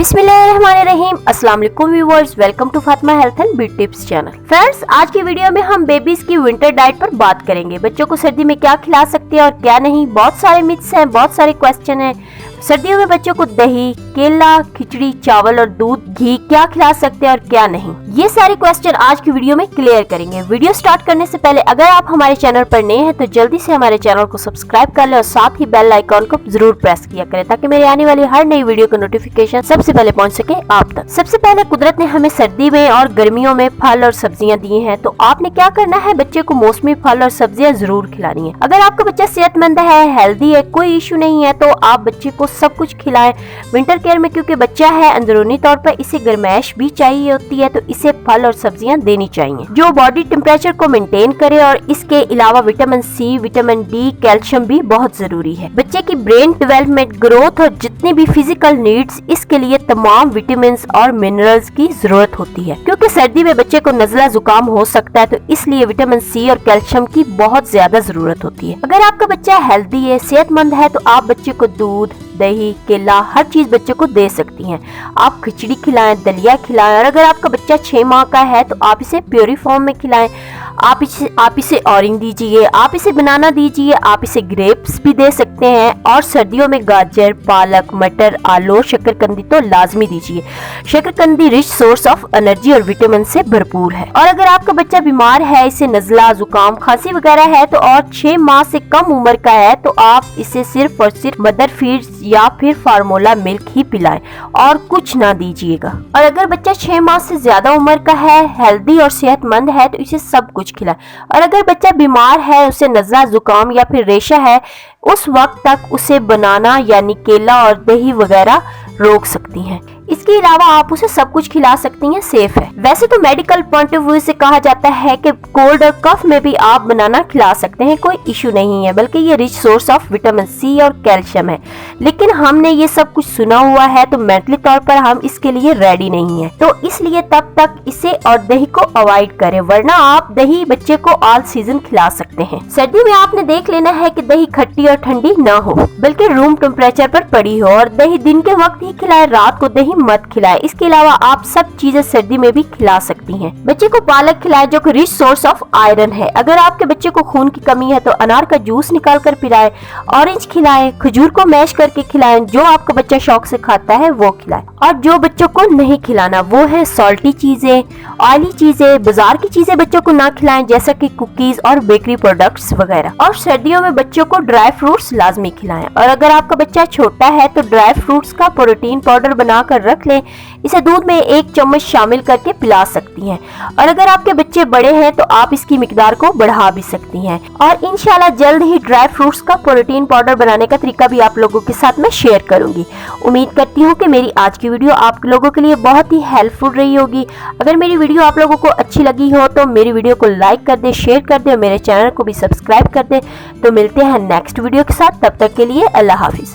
बिस्मिल्लाहिर्रहमानिर्रहीम। अस्सलाम वालेकुम viewers, welcome to Fatima health and beauty tips channel. Friends, आज की वीडियो में हम बेबीज की विंटर डाइट पर बात करेंगे। बच्चों को सर्दी में क्या खिला सकते हैं और क्या नहीं। बहुत सारे मिथ्स हैं, बहुत सारे क्वेश्चन हैं। सर्दियों में बच्चों को दही, केला, खिचड़ी, चावल और दूध, घी क्या खिला सकते हैं और क्या नहीं, ये सारे क्वेश्चन आज की वीडियो में क्लियर करेंगे। वीडियो स्टार्ट करने से पहले अगर आप हमारे चैनल पर नए हैं तो जल्दी से हमारे चैनल को सब्सक्राइब कर लें और साथ ही बेल आइकॉन को जरूर प्रेस किया करें ताकि मेरे आने वाली हर नई वीडियो का नोटिफिकेशन सबसे पहले पहुंच सके आप तक। सबसे पहले कुदरत ने हमें सर्दी में और गर्मियों में फल और सब्जियां दी हैं, तो आपने क्या करना है, बच्चे को मौसमी फल और सब्जियां जरूर खिलानी है। अगर आपका बच्चा सेहतमंद है, हेल्दी है, कोई इशू नहीं है, तो आप बच्चे को सब कुछ खिलाएं। विंटर केयर में क्योंकि बच्चा है, अंदरूनी तौर पर इसे गर्माइश भी चाहिए होती है, तो इसे फल और सब्जियां देनी चाहिए जो बॉडी टेम्परेचर को मेंटेन करे। और इसके अलावा vitamin C, vitamin D, calcium भी बहुत जरूरी है। बच्चे की ब्रेन डेवलपमेंट, ग्रोथ और जितनी भी फिजिकल नीड्स, इसके लिए तमाम विटामिन और मिनरल्स की जरूरत होती है। क्योंकि सर्दी में बच्चे को नजला जुकाम हो सकता है, तो इसलिए विटामिन सी और कैल्शियम की बहुत ज्यादा जरूरत होती है। अगर आपका बच्चा हेल्दी है, सेहतमंद है, तो आप बच्चे को दूध, दही, केला, हर चीज बच्चे को दे सकती हैं। आप खिचड़ी खिलाएं, दलिया खिलाएं। और अगर आपका बच्चा 6 माह का है तो आप इसे प्योरी फॉर्म में खिलाएं। आप इसे ऑरेंज दीजिए, आप इसे बनाना दीजिए, आप इसे ग्रेप्स भी दे सकते हैं। और सर्दियों में गाजर, पालक, मटर, आलू, शकरकंदी तो लाजमी दीजिए। शकरकंदी रिच सोर्स ऑफ एनर्जी और विटामिन से भरपूर है। और अगर आपका बच्चा बीमार है, इसे नजला, जुकाम, खांसी वगैरह है, तो और 6 माह से कम उम्र का है, तो आप इसे सिर्फ और सिर्फ मदर फीड्स या फिर फार्मूला मिल्क ही पिलाएं और कुछ ना दीजिएगा। और अगर बच्चा 6 माह से ज्यादा उम्र का है, हेल्दी और सेहतमंद है, तो इसे सब कुछ खिलाएं। और अगर बच्चा बीमार है, उसे नज़ला, जुकाम या फिर रेशा है, उस वक्त तक उसे बनाना यानी केला और दही वगैरह रोक सकती हैं। इसके अलावा आप उसे सब कुछ खिला सकती हैं, सेफ है। वैसे तो मेडिकल पॉइंट ऑफ व्यू से कहा जाता है कि कोल्ड और कफ में भी आप बनाना खिला सकते हैं, कोई इशू नहीं है, बल्कि ये rich source of vitamin C और कैल्शियम है। लेकिन हमने ये सब कुछ सुना हुआ है, तो मेंटली तौर पर हम इसके लिए रेडी नहीं है, तो इसलिए तब तक इसे और दही को अवॉइड करें, वरना आप दही बच्चे को ऑल सीजन खिला सकते हैं। सर्दी में आपने देख लेना है कि दही खट्टी और ठंडी ना हो, बल्कि रूम टेम्परेचर पर पड़ी हो। और दही दिन के वक्त ही खिलाएं, रात को दही मत खिलाएं। इसके अलावा आप सब चीजें सर्दी में भी खिला सकती हैं। बच्चे को पालक खिलाएं जो कि रिच सोर्स ऑफ आयरन है। अगर आपके बच्चे को खून की कमी है तो अनार का जूस निकाल कर पिलाएं, ऑरेंज खिलाएं, खजूर को मैश करके खिलाएं। जो आपका बच्चा शौक से खाता है वो खिलाएं। और जो बच्चों को नहीं खिलाना वो है सॉल्टी चीजें, ऑयली चीजें, बाजार की चीजें बच्चों को ना खिलाएं, जैसा कि कुकीज और बेकरी प्रोडक्ट्स वगैरह। और सर्दियों में बच्चों को ड्राई फ्रूट्स लाजमी खिलाएं। और अगर आपका बच्चा छोटा है तो ड्राई फ्रूट्स का प्रोटीन पाउडर बनाकर रख लें, इसे दूध में 1 चम्मच शामिल करके पिला सकती हैं। और अगर आपके बच्चे बड़े हैं तो आप इसकी मिकदार को बढ़ा भी सकती हैं। और इंशाल्लाह जल्द ही ड्राई फ्रूट्स का प्रोटीन पाउडर बनाने का तरीका भी आप लोगों के साथ मैं शेयर करूंगी। उम्मीद करती हूँ कि मेरी आज की वीडियो आप लोगों के लिए बहुत ही हेल्पफुल रही होगी। अगर मेरी वीडियो आप लोगों को अच्छी लगी हो तो मेरी वीडियो को लाइक कर दे, शेयर कर दे और मेरे चैनल को भी सब्सक्राइब कर दे। तो मिलते हैं नेक्स्ट वीडियो के साथ, तब तक के लिए अल्लाह हाफिज।